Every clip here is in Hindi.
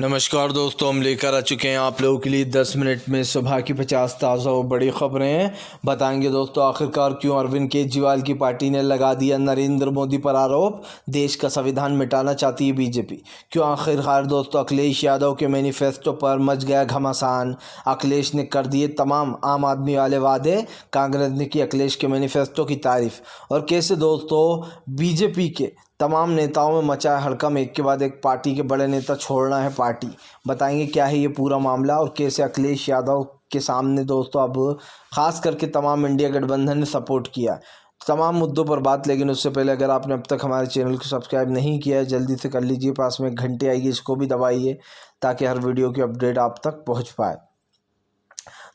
नमस्कार दोस्तों, हम लेकर आ चुके हैं आप लोगों के लिए 10 मिनट में सुबह की 50 ताज़ा और बड़ी खबरें हैं। बताएंगे दोस्तों आखिरकार क्यों अरविंद केजरीवाल की पार्टी ने लगा दिया नरेंद्र मोदी पर आरोप, देश का संविधान मिटाना चाहती है बीजेपी। क्यों आखिरकार दोस्तों अखिलेश यादव के मैनिफेस्टो पर मच गया घमासान, अखिलेश ने कर दिए तमाम आम आदमी वाले वादे, कांग्रेस ने की अखिलेश के मैनिफेस्टो की तारीफ, और कैसे दोस्तों बीजेपी के तमाम नेताओं में मचा है हड़कंप, एक के बाद एक पार्टी के बड़े नेता छोड़ना है पार्टी। बताएंगे क्या है ये पूरा मामला और कैसे अखिलेश यादव के सामने दोस्तों अब खास करके तमाम इंडिया गठबंधन ने सपोर्ट किया। तमाम मुद्दों पर बात, लेकिन उससे पहले अगर आपने अब तक हमारे चैनल को सब्सक्राइब नहीं किया है जल्दी से कर लीजिए, पास में एक घंटी आएगी इसको भी दबाइए ताकि हर वीडियो की अपडेट आप तक पहुँच पाए।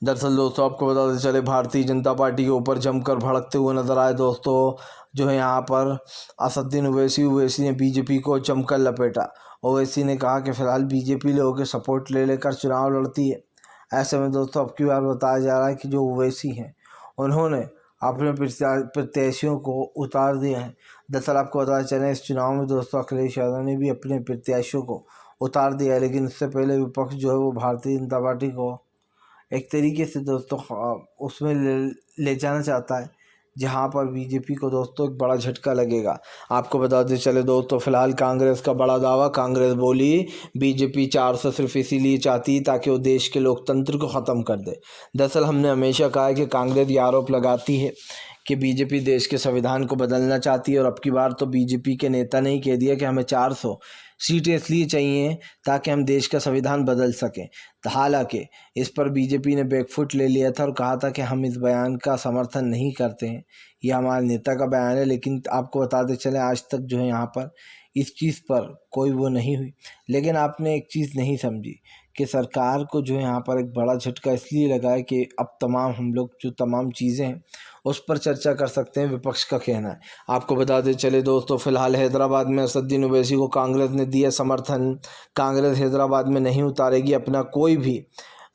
दरअसल दोस्तों आपको बताते चले, भारतीय जनता पार्टी के ऊपर जमकर भड़कते हुए नजर आए दोस्तों जो है यहाँ पर असदुद्दीन ओवैसी ने बीजेपी को जमकर लपेटा। ओवैसी ने कहा कि फ़िलहाल बीजेपी लोगों के सपोर्ट ले लेकर चुनाव लड़ती है। ऐसे में दोस्तों अब की बार बताया जा रहा है कि जो ओवैसी हैं उन्होंने अपने प्रत्याशियों को उतार दिया है। दरअसल आपको बताया चले, इस चुनाव में दोस्तों अखिलेश यादव ने भी अपने प्रत्याशियों को उतार दिया है, लेकिन इससे पहले विपक्ष जो है वो भारतीय जनता पार्टी को एक तरीके से दोस्तों उसमें ले जाना चाहता है, जहां पर बीजेपी को दोस्तों एक बड़ा झटका लगेगा। आपको बताते चले दोस्तों, फिलहाल कांग्रेस का बड़ा दावा, कांग्रेस बोली बीजेपी 400 सिर्फ इसीलिए चाहती ताकि वो देश के लोकतंत्र को ख़त्म कर दे। दरअसल हमने हमेशा कहा है कि कांग्रेस ये आरोप लगाती है कि बीजेपी देश के संविधान को बदलना चाहती है, और अब की बार तो बीजेपी के नेता ने ही कह दिया कि हमें 400 सीटें इसलिए चाहिए ताकि हम देश का संविधान बदल सकें। हालांकि इस पर बीजेपी ने बैकफुट ले लिया था और कहा था कि हम इस बयान का समर्थन नहीं करते हैं, ये हमारे नेता का बयान है। लेकिन आपको बताते चलें आज तक जो है यहाँ पर इस चीज़ पर कोई वो नहीं हुई। लेकिन आपने एक चीज़ नहीं समझी कि सरकार को जो है यहाँ पर एक बड़ा झटका इसलिए लगा है कि अब हम लोग जो तमाम चीज़ें हैं उस पर चर्चा कर सकते हैं, विपक्ष का कहना है। आपको बताते चले दोस्तों, फिलहाल हैदराबाद में असदुद्दीन ओवैसी को कांग्रेस ने दिया समर्थन। कांग्रेस हैदराबाद में नहीं उतारेगी अपना कोई भी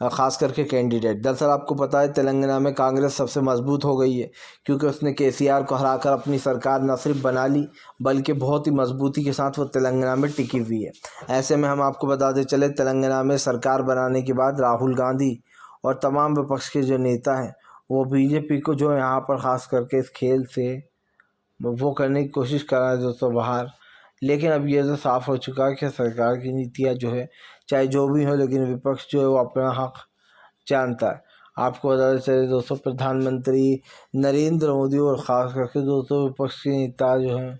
खास करके कैंडिडेट। दरअसल आपको पता है तेलंगाना में कांग्रेस सबसे मजबूत हो गई है, क्योंकि उसने केसीआर को हराकर अपनी सरकार न सिर्फ बना ली बल्कि बहुत ही मजबूती के साथ वो तेलंगाना में टिकी हुई है। ऐसे में हम आपको बताते चले, तेलंगाना में सरकार बनाने के बाद राहुल गांधी और तमाम विपक्ष के जो नेता हैं वो बीजेपी को जो यहाँ पर ख़ास करके इस खेल से वो करने की कोशिश कर रहा है दोस्तों बाहर। लेकिन अब ये तो साफ़ हो चुका है कि सरकार की नीतियाँ जो है चाहे जो भी हो, लेकिन विपक्ष जो है वो अपना हक जानता है। आपको बताते चले दोस्तों, प्रधानमंत्री नरेंद्र मोदी और ख़ास करके दोस्तों विपक्ष के नेता जो हैं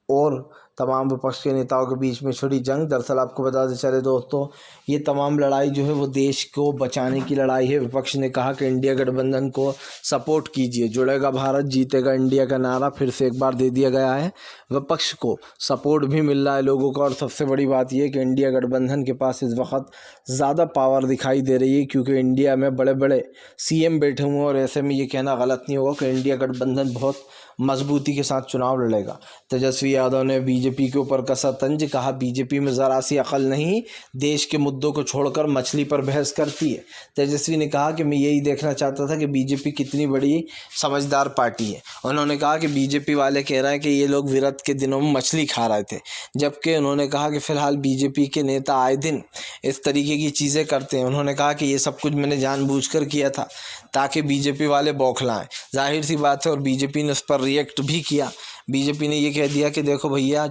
और तमाम विपक्ष के नेताओं के बीच में छिड़ी जंग। दरअसल आपको बताते चले दोस्तों, ये तमाम लड़ाई जो है वो देश को बचाने की लड़ाई है। विपक्ष ने कहा कि इंडिया गठबंधन को सपोर्ट कीजिए, जुड़ेगा भारत जीतेगा इंडिया का नारा फिर से एक बार दे दिया गया है। विपक्ष को सपोर्ट भी मिल रहा है लोगों का, और सबसे बड़ी बात यह कि इंडिया गठबंधन के पास इस वक्त ज़्यादा पावर दिखाई दे रही है, क्योंकि इंडिया में बड़े बड़े सीएम बैठे हुए हैं। और ऐसे में ये कहना गलत नहीं होगा कि इंडिया गठबंधन बहुत मजबूती के साथ चुनाव लड़ेगा। तेजस्वी यादव ने बीजेपी के ऊपर कसा तंज, कहा बीजेपी में ज़रा सी अकल नहीं, देश के मुद्दों को छोड़कर मछली पर बहस करती है। तेजस्वी ने कहा कि मैं यही देखना चाहता था कि बीजेपी कितनी बड़ी समझदार पार्टी है। उन्होंने कहा कि बीजेपी वाले कह रहे हैं कि ये लोग विरत के दिनों में मछली खा रहे थे, जबकि उन्होंने कहा कि फ़िलहाल बीजेपी के नेता आए दिन इस तरीके की चीज़ें करते हैं। उन्होंने कहा कि ये सब कुछ मैंने जानबूझकर किया था ताकि बीजेपी वाले बौखलाएं। जाहिर सी बात है, और बीजेपी ने उस पर रिएक्ट भी किया। बीजेपी ने ये कह दिया कि देखो भैया,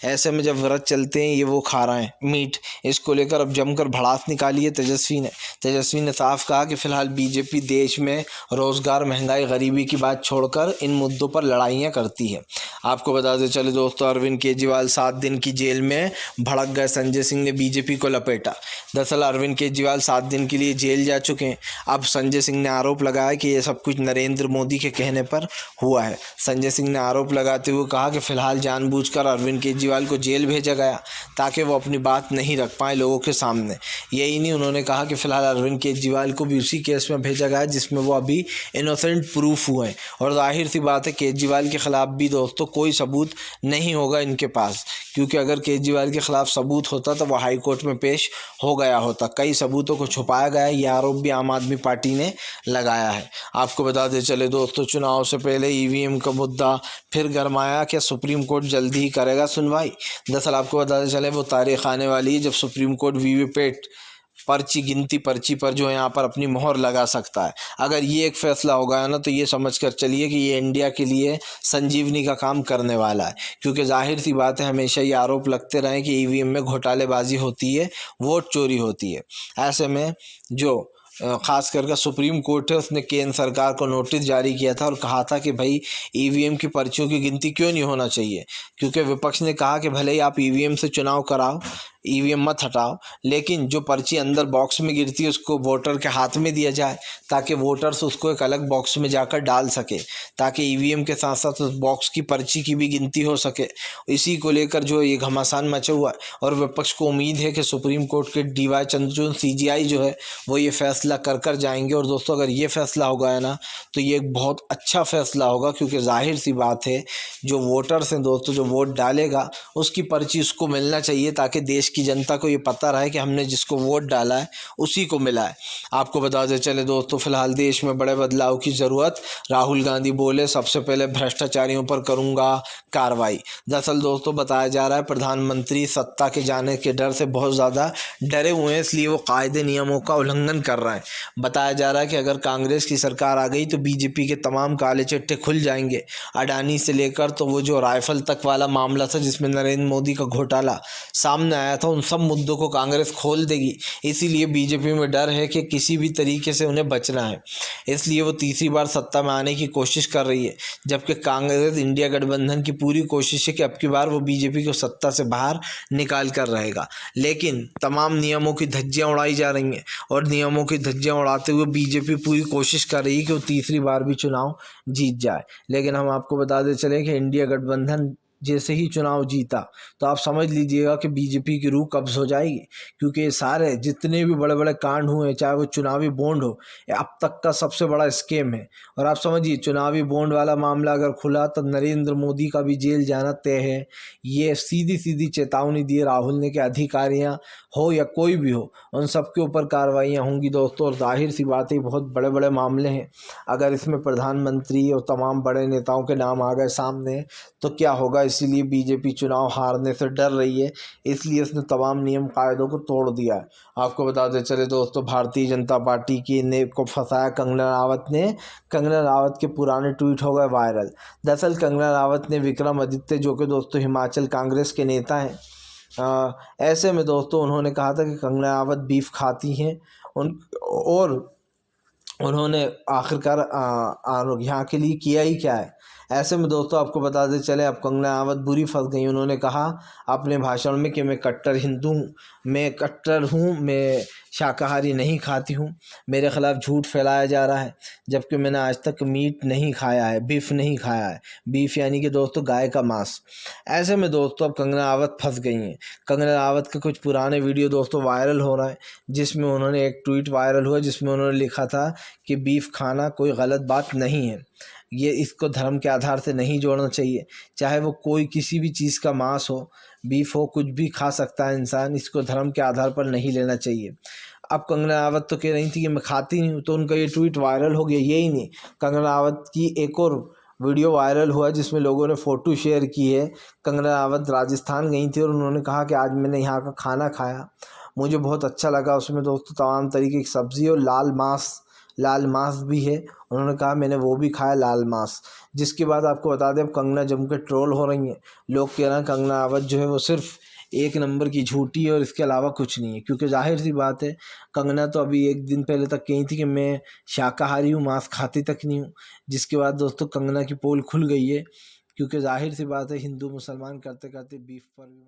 ऐसे में जब व्रत चलते हैं ये वो खा रहे हैं मीट, इसको लेकर अब जमकर भड़ास निकाली है तेजस्वी ने साफ कहा कि फ़िलहाल बीजेपी देश में रोज़गार, महंगाई, गरीबी की बात छोड़कर इन मुद्दों पर लड़ाइयाँ करती है। आपको बताते चले दोस्तों, अरविंद केजरीवाल 7 दिन की जेल में, भड़क गए संजय सिंह ने बीजेपी को लपेटा। दरअसल अरविंद केजरीवाल 7 दिन के लिए जेल जा चुके हैं। अब संजय सिंह ने आरोप लगाया कि ये सब कुछ नरेंद्र मोदी के कहने पर हुआ है। संजय सिंह ने आरोप लगाते हुए कहा कि फ़िलहाल जानबूझकर अरविंद केजरीवाल को जेल भेजा गया ताकि वो अपनी बात नहीं रख पाए लोगों के सामने। यही नहीं, उन्होंने कहा कि फ़िलहाल अरविंद केजरीवाल को भी उसी केस में भेजा गया जिसमें वो अभी इनोसेंट प्रूफ हुए हैं। और जाहिर सी बात है केजरीवाल के ख़िलाफ़ भी दोस्तों कोई सबूत नहीं होगा इनके पास, क्योंकि अगर केजरीवाल के ख़िलाफ़ सबूत होता तो वह हाई कोर्ट में पेश हो गया होता। कई सबूतों को छुपाया गया है, ये आरोप भी आम आदमी पार्टी ने लगाया है। आपको बताते चले दोस्तों, चुनाव से पहले ईवीएम का मुद्दा फिर फिर गरमाया कि सुप्रीम कोर्ट जल्दी ही करेगा सुनवाई। दरअसल आपको बताते चले वो तारीख आने वाली है जब सुप्रीम कोर्ट वीवीपैट गिनती पर्ची पर जो है यहाँ पर अपनी मोहर लगा सकता है। अगर ये एक फैसला होगा ना तो ये समझ कर चलिए कि ये इंडिया के लिए संजीवनी का काम करने वाला है, क्योंकि जाहिर सी बात है हमेशा ये आरोप लगते रहे कि ईवीएम में घोटालेबाजी होती है, वोट चोरी होती है। ऐसे में जो खास करके सुप्रीम कोर्ट है उसने केंद्र सरकार को नोटिस जारी किया था और कहा था कि भाई ईवीएम की पर्चियों की गिनती क्यों नहीं होना चाहिए, क्योंकि विपक्ष ने कहा कि भले ही आप ईवीएम से चुनाव कराओ, ईवीएम मत हटाओ, लेकिन जो पर्ची अंदर बॉक्स में गिरती है उसको वोटर के हाथ में दिया जाए ताकि वोटर्स उसको एक अलग बॉक्स में जाकर डाल सके, ताकि ईवीएम के साथ साथ उस बॉक्स की पर्ची की भी गिनती हो सके। इसी को लेकर जो ये घमासान मचा हुआ है और विपक्ष को उम्मीद है कि सुप्रीम कोर्ट के DY चंद्रचूड़ CJI जो है वो ये फैसला कर जाएंगे। और दोस्तों अगर ये फैसला होगा है ना तो ये एक बहुत अच्छा फैसला होगा, क्योंकि जाहिर सी बात है जो वोटर्स हैं दोस्तों, जो वोट डालेगा उसकी पर्ची उसको मिलना चाहिए ताकि देश की जनता को ये पता रहे कि हमने जिसको वोट डाला है उसी को मिला है। आपको बताते चले दोस्तों फिलहाल देश में बड़े बदलाव की ज़रूरत। राहुल गांधी बोले सबसे पहले भ्रष्टाचारियों पर करूंगा कार्रवाई। दरअसल दोस्तों बताया जा रहा है प्रधानमंत्री सत्ता के जाने के डर से बहुत ज़्यादा डरे हुए हैं, इसलिए वो कायदे नियमों का उल्लंघन कर रहे हैं। बताया जा रहा है कि अगर कांग्रेस की सरकार आ गई तो बीजेपी के तमाम काले चिट्टे खुल जाएंगे। अडानी से लेकर तो वो जो राइफल तक वाला मामला था जिसमें नरेंद्र मोदी का घोटाला सामने आया था, उन सब मुद्दों को कांग्रेस खोल देगी। इसीलिए बीजेपी में डर है कि किसी भी तरीके से उन्हें बचना है, इसलिए वो तीसरी बार सत्ता में आने की कोशिश कर रही है। जबकि कांग्रेस इंडिया गठबंधन की पूरी कोशिश है कि अब की बार वो बीजेपी को सत्ता से बाहर निकाल कर रहेगा, लेकिन तमाम नियमों की धज्जियां उड़ाई जा रही हैं और नियमों की धज्जियां उड़ाते हुए बीजेपी पूरी कोशिश कर रही है कि वो तीसरी बार भी चुनाव जीत जाए। लेकिन हम आपको बता दें चले कि इंडिया गठबंधन जैसे ही चुनाव जीता तो आप समझ लीजिएगा कि बीजेपी की रूह कब्ज हो जाएगी, क्योंकि ये सारे जितने भी बड़े बड़े कांड हुए, चाहे वो चुनावी बॉन्ड हो, ये अब तक का सबसे बड़ा स्कैम है। और आप समझिए चुनावी बॉन्ड वाला मामला अगर खुला तो नरेंद्र मोदी का भी जेल जाना तय है। ये सीधी सीधी चेतावनी दी राहुल ने कि अधिकारियाँ हो या कोई भी हो उन सब के ऊपर कार्रवाइयाँ होंगी दोस्तों। और जाहिर सी बात है बहुत बड़े बड़े मामले हैं, अगर इसमें प्रधानमंत्री और तमाम बड़े नेताओं के नाम आ गए सामने तो क्या होगा। इसीलिए बीजेपी चुनाव हारने से डर रही है, इसलिए इसने तमाम नियम कायदों को तोड़ दिया है। आपको बताते चले दोस्तों भारतीय जनता पार्टी की ने को फंसाया कंगना रावत ने। कंगना रावत के पुराने ट्वीट हो गए वायरल। दरअसल कंगना रावत ने विक्रमादित्य जो कि दोस्तों हिमाचल कांग्रेस के नेता हैं, ऐसे में दोस्तों उन्होंने कहा था कि कंगना रावत बीफ खाती हैं और उन्होंने आखिरकार यहाँ के लिए किया ही क्या है। ऐसे में दोस्तों आपको बताते चले अब कंगना रावत बुरी फंस गई। उन्होंने कहा अपने भाषण में कि मैं कट्टर हिंदू हूँ, मैं कट्टर हूँ, मैं शाकाहारी नहीं खाती हूँ, मेरे ख़िलाफ़ झूठ फैलाया जा रहा है, जबकि मैंने आज तक मीट नहीं खाया है, बीफ नहीं खाया है। बीफ यानी कि दोस्तों गाय का मांस। ऐसे में दोस्तों अब कंगना रावत फंस गई हैं। कंगना रावत के कुछ पुराने वीडियो दोस्तों वायरल हो रहा है, जिसमें उन्होंने एक ट्वीट वायरल हुआ जिसमें उन्होंने लिखा था कि बीफ खाना कोई गलत बात नहीं है, ये इसको धर्म के आधार से नहीं जोड़ना चाहिए, चाहे वो कोई किसी भी चीज़ का मांस हो, बीफ हो, कुछ भी खा सकता है इंसान, इसको धर्म के आधार पर नहीं लेना चाहिए। अब कंगना रावत तो कह रही थी कि मैं खाती नहीं हूँ, तो उनका ये ट्वीट वायरल हो गया। यही नहीं, कंगना रावत की एक और वीडियो वायरल हुआ जिसमें लोगों ने फ़ोटो शेयर की है। कंगना रावत राजस्थान गई थी और उन्होंने कहा कि आज मैंने यहाँ का खाना खाया, मुझे बहुत अच्छा लगा, उसमें दोस्तों तमाम तरीके की सब्ज़ी और लाल मांस भी है। उन्होंने कहा मैंने वो भी खाया लाल मांस। जिसके बाद आपको बता दें अब कंगना जम के ट्रोल हो रही हैं। लोग कह रहे हैं कंगना रावत जो है वो सिर्फ एक नंबर की झूठी है और इसके अलावा कुछ नहीं है, क्योंकि जाहिर सी बात है कंगना तो अभी एक दिन पहले तक कही थी कि मैं शाकाहारी हूँ, मांस खाती तक नहीं हूँ। जिसके बाद दोस्तों कंगना की पोल खुल गई है, क्योंकि जाहिर सी बात है हिंदू मुसलमान करते करते बीफ पर भी